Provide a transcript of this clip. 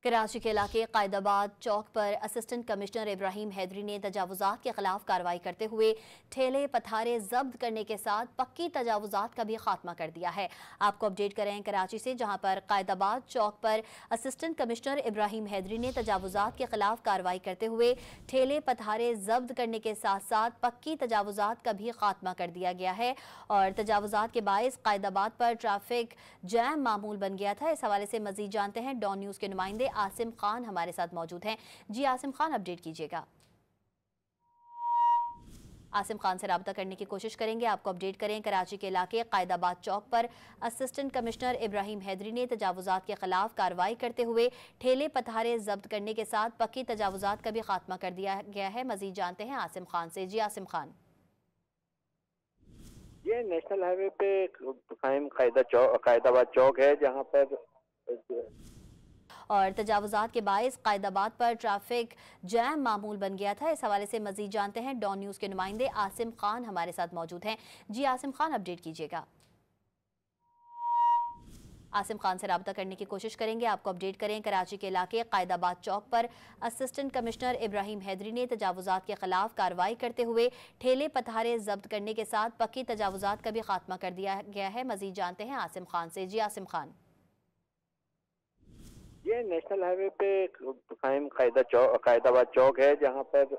कराची के इलाके कायदाबाद चौक पर असिस्टेंट कमिश्नर इब्राहिम हैदरी ने तजावुजात के खिलाफ कार्रवाई करते हुए ठेले पथारे जब्त करने के साथ पक्की तजावुजात का भी खात्मा कर दिया है। आपको अपडेट करें कराची से, जहां पर कायदाबाद चौक पर असिस्टेंट कमिश्नर इब्राहिम हैदरी ने तजावुजात के खिलाफ कार्रवाई करते हुए ठेले पथारे जब्त करने के साथ साथ पक्की तजावुजात का भी खात्मा कर दिया गया है और तजावुजात के बायस कायदाबाद पर ट्रैफिक जैम मामूल बन गया था। इस हवाले से मजीद जानते हैं डॉन न्यूज के नुमाइंदे आसिम खान हमारे साथ मौजूद हैं। जी आसिम खान, अपडेट कीजिएगा। आसिम खान से राब्ता करने की कोशिश करेंगे। आपको अपडेट करें कराची के इलाके कायदाबाद चौक पर असिस्टेंट कमिश्नर इब्राहिम हैदरी ने तजावुजात के खिलाफ कार्रवाई करते हुए ठेले पथारे जब्त करने के साथ पक्की तजावुजात का भी खात्मा कर दिया गया है। मजीद जानते हैं आसिम खान से। जी आसिम खान। ये नेशनल हाईवे पे कायम कायदाबाद चौक है, जहाँ पर और तजावुजात के बायस कायदाबाद पर ट्रैफिक जैम मामूल बन गया था। इस हवाले से मजीद जानते हैं डॉन न्यूज के नुमाइंदे आसिम खान हमारे साथ मौजूद हैं। जी आसिम खान, अपडेट कीजिएगा। आसिम खान से राब्ता करने की कोशिश करेंगे। आपको अपडेट करें कराची के इलाके कायदाबाद चौक पर असिस्टेंट कमिश्नर इब्राहिम हैदरी ने तजावुजात के खिलाफ कार्रवाई करते हुए ठेले पथारे जब्त करने के साथ पक्की तजावुजात का भी खात्मा कर दिया गया है। मजीद जानते हैं आसिम खान से। जी आसिम खान। ये नेशनल हाईवे पे कायम कायदाबाद चौक है, जहाँ पर